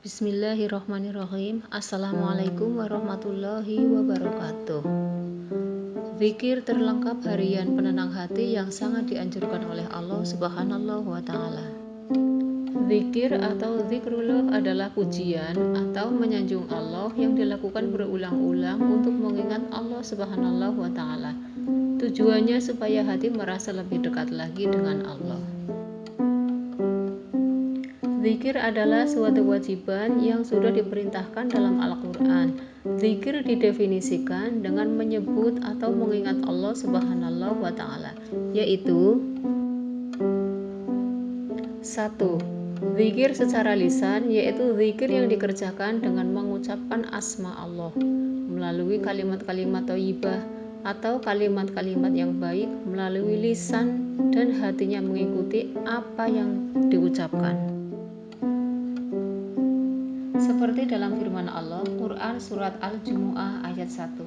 Bismillahirrahmanirrahim. Assalamualaikum warahmatullahi wabarakatuh. Zikir terlengkap harian penenang hati yang sangat dianjurkan oleh Allah Subhanahu wa Ta'ala. Zikir atau zikrullah adalah pujian atau menyanjung Allah yang dilakukan berulang-ulang untuk mengingat Allah Subhanahu wa Ta'ala. Tujuannya supaya hati merasa lebih dekat lagi dengan Allah. Zikir adalah suatu kewajiban yang sudah diperintahkan dalam Al-Quran. Zikir didefinisikan dengan menyebut atau mengingat Allah Subhanahu wa Ta'ala, yaitu 1. Zikir secara lisan, yaitu zikir yang dikerjakan dengan mengucapkan asma Allah melalui kalimat-kalimat thayyibah atau kalimat-kalimat yang baik melalui lisan dan hatinya mengikuti apa yang diucapkan. Seperti dalam firman Allah, Quran Surat Al-Jumu'ah ayat 1,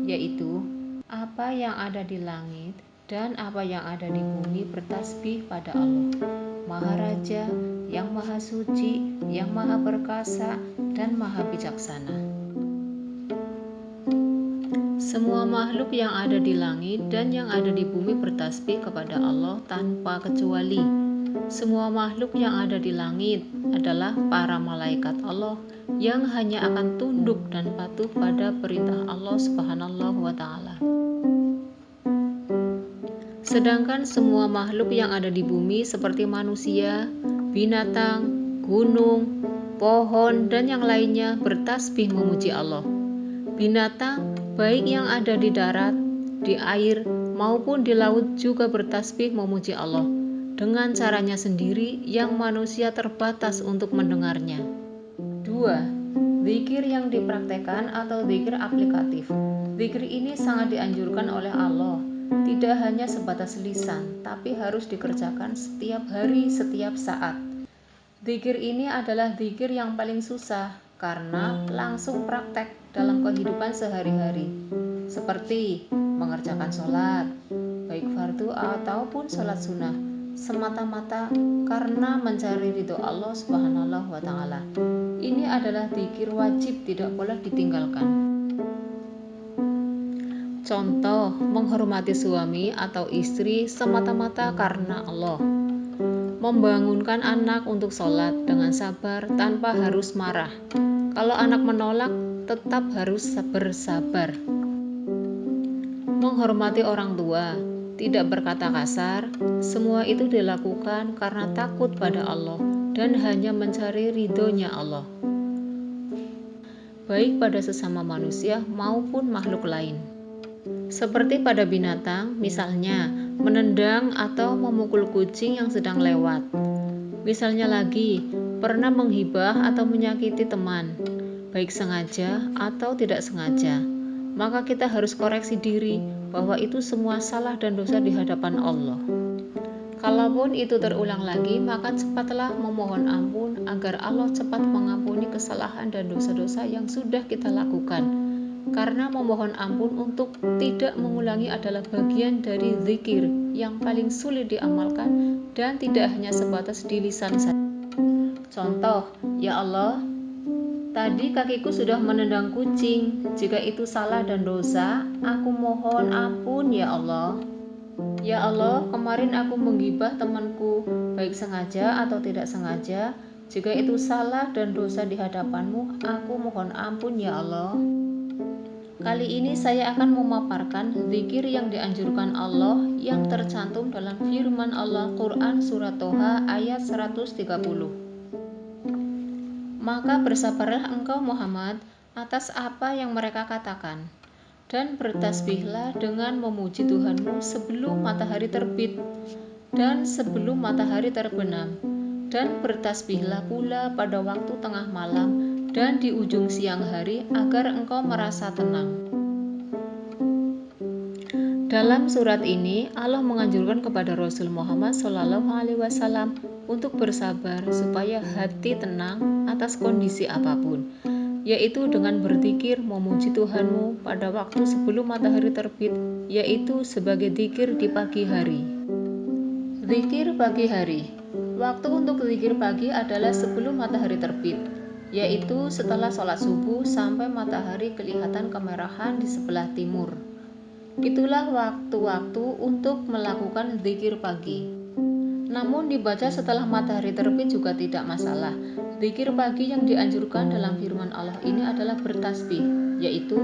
yaitu apa yang ada di langit dan apa yang ada di bumi bertasbih pada Allah, Maha Raja, yang Maha Suci, yang Maha Perkasa, dan Maha Bijaksana. Semua makhluk yang ada di langit dan yang ada di bumi bertasbih kepada Allah tanpa kecuali. Semua makhluk yang ada di langit adalah para malaikat Allah yang hanya akan tunduk dan patuh pada perintah Allah Subhanahu wa Ta'ala. Sedangkan semua makhluk yang ada di bumi seperti manusia, binatang, gunung, pohon, dan yang lainnya bertasbih memuji Allah. Binatang baik yang ada di darat, di air, maupun di laut juga bertasbih memuji Allah dengan caranya sendiri yang manusia terbatas untuk mendengarnya. 2. Zikir yang dipraktekkan atau zikir aplikatif. Zikir ini sangat dianjurkan oleh Allah, tidak hanya sebatas lisan, tapi harus dikerjakan setiap hari, setiap saat. Zikir ini adalah zikir yang paling susah karena langsung praktek dalam kehidupan sehari-hari, seperti mengerjakan sholat, baik fardu ataupun sholat sunnah, semata-mata karena mencari ridho Allah Subhanahu wa Ta'ala. Ini adalah zikir wajib, tidak boleh ditinggalkan. Contoh, menghormati suami atau istri semata-mata karena Allah. Membangunkan anak untuk sholat dengan sabar tanpa harus marah. Kalau anak menolak, tetap harus bersabar. Menghormati orang tua, tidak berkata kasar, semua itu dilakukan karena takut pada Allah dan hanya mencari ridhonya Allah, baik pada sesama manusia maupun makhluk lain. Seperti pada binatang, misalnya menendang atau memukul kucing yang sedang lewat. Misalnya lagi, pernah menghibah atau menyakiti teman, baik sengaja atau tidak sengaja. Maka kita harus koreksi diri bahwa itu semua salah dan dosa di hadapan Allah. Kalaupun itu terulang lagi, maka cepatlah memohon ampun agar Allah cepat mengampuni kesalahan dan dosa-dosa yang sudah kita lakukan. Karena memohon ampun untuk tidak mengulangi adalah bagian dari zikir yang paling sulit diamalkan dan tidak hanya sebatas di lisan saja. Contoh, ya Allah, tadi kakiku sudah menendang kucing. Jika itu salah dan dosa, aku mohon ampun ya Allah. Ya Allah, kemarin aku menggibah temanku, baik sengaja atau tidak sengaja. Jika itu salah dan dosa di hadapanmu, aku mohon ampun ya Allah. Kali ini saya akan memaparkan zikir yang dianjurkan Allah yang tercantum dalam firman Allah Quran Surat Toha ayat 130. Maka bersabarlah engkau Muhammad atas apa yang mereka katakan, dan bertasbihlah dengan memuji Tuhanmu sebelum matahari terbit dan sebelum matahari terbenam, dan bertasbihlah pula pada waktu tengah malam dan di ujung siang hari agar engkau merasa tenang. Dalam surat ini Allah menganjurkan kepada Rasul Muhammad SAW untuk bersabar supaya hati tenang atas kondisi apapun, yaitu dengan berzikir memuji Tuhanmu pada waktu sebelum matahari terbit, yaitu sebagai zikir di pagi hari. Zikir pagi hari. Waktu untuk zikir pagi adalah sebelum matahari terbit. yaitu setelah sholat subuh sampai matahari kelihatan kemerahan di sebelah timur. Itulah waktu-waktu untuk melakukan zikir pagi. Namun dibaca setelah matahari terbit juga tidak masalah. Zikir pagi yang dianjurkan dalam firman Allah ini adalah bertasbih, yaitu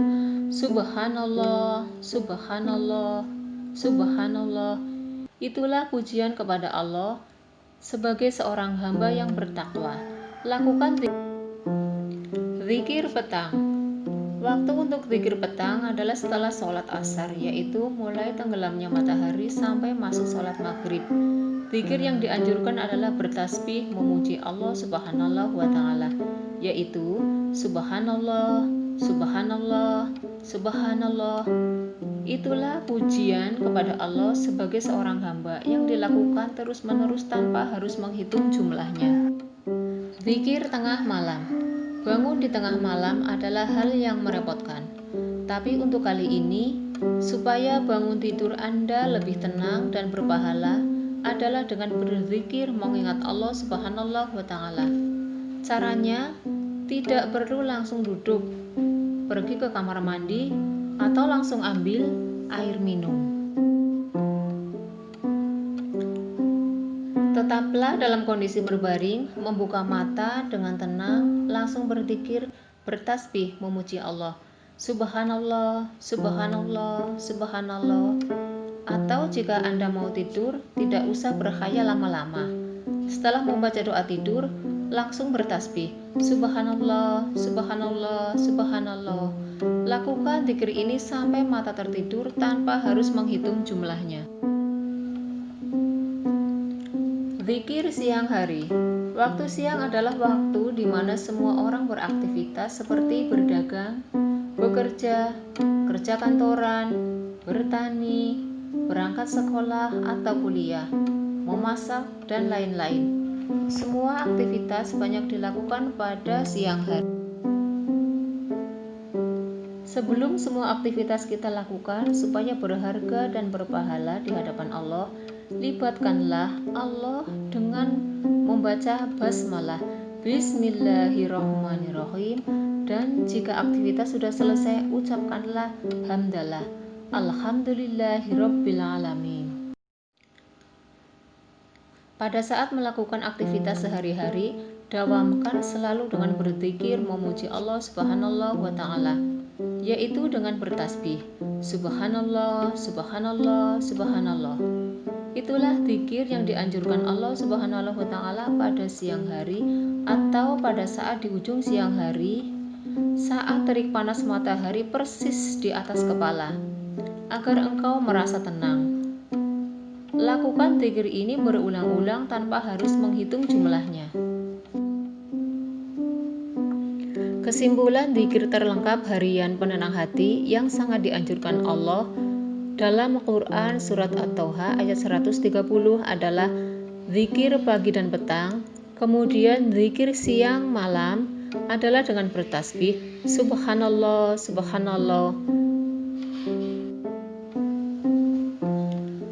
Subhanallah, Subhanallah, Subhanallah. Itulah pujian kepada Allah sebagai seorang hamba yang bertakwa. Lakukan zikir petang. Waktu untuk zikir petang adalah setelah sholat asar, yaitu mulai tenggelamnya matahari sampai masuk sholat maghrib. Zikir yang dianjurkan adalah bertasbih memuji Allah Subhanahu wa Ta'ala, yaitu Subhanallah, Subhanallah, Subhanallah. Itulah pujian kepada Allah sebagai seorang hamba yang dilakukan terus-menerus tanpa harus menghitung jumlahnya. Zikir tengah malam. Bangun di tengah malam adalah hal yang merepotkan. Tapi untuk kali ini, supaya bangun tidur Anda lebih tenang dan berpahala, adalah dengan berzikir mengingat Allah Subhanahu wa Ta'ala. Caranya, tidak perlu langsung duduk, pergi ke kamar mandi, atau langsung ambil air minum. Tetaplah dalam kondisi berbaring, membuka mata dengan tenang, langsung berzikir, bertasbih memuji Allah. Subhanallah, Subhanallah, Subhanallah. Atau jika Anda mau tidur, tidak usah berkhayal lama-lama. Setelah membaca doa tidur, langsung bertasbih. Subhanallah, Subhanallah, Subhanallah. Lakukan zikir ini sampai mata tertidur tanpa harus menghitung jumlahnya. Zikir siang hari. Waktu siang adalah waktu di mana semua orang beraktivitas seperti berdagang, bekerja, kerja kantoran, bertani, berangkat sekolah atau kuliah, memasak, dan lain-lain. Semua aktivitas banyak dilakukan pada siang hari. Sebelum semua aktivitas kita lakukan supaya berharga dan berpahala di hadapan Allah, libatkanlah Allah dengan membaca basmalah, Bismillahirrahmanirrahim, dan jika aktivitas sudah selesai, ucapkanlah hamdalah, Alhamdulillahirabbil alamin. Pada saat melakukan aktivitas sehari-hari, dawamkan selalu dengan berzikir memuji Allah Subhanahu wa Ta'ala, yaitu dengan bertasbih Subhanallah, Subhanallah, Subhanallah. Itulah zikir yang dianjurkan Allah Subhanahu wa Ta'ala pada siang hari atau pada saat di ujung siang hari, saat terik panas matahari persis di atas kepala, agar engkau merasa tenang. Lakukan zikir ini berulang-ulang tanpa harus menghitung jumlahnya. Kesimpulan zikir terlengkap harian penenang hati yang sangat dianjurkan Allah dalam Quran Surat At-Tauha ayat 130 adalah zikir pagi dan petang, kemudian zikir siang malam adalah dengan bertasbih Subhanallah, Subhanallah.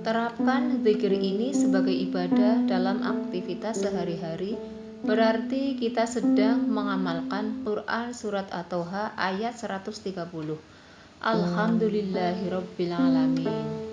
Terapkan zikir ini sebagai ibadah dalam aktivitas sehari-hari, berarti kita sedang mengamalkan Quran Surat At-Tauha ayat 130. Alhamdulillahirabbil alamin.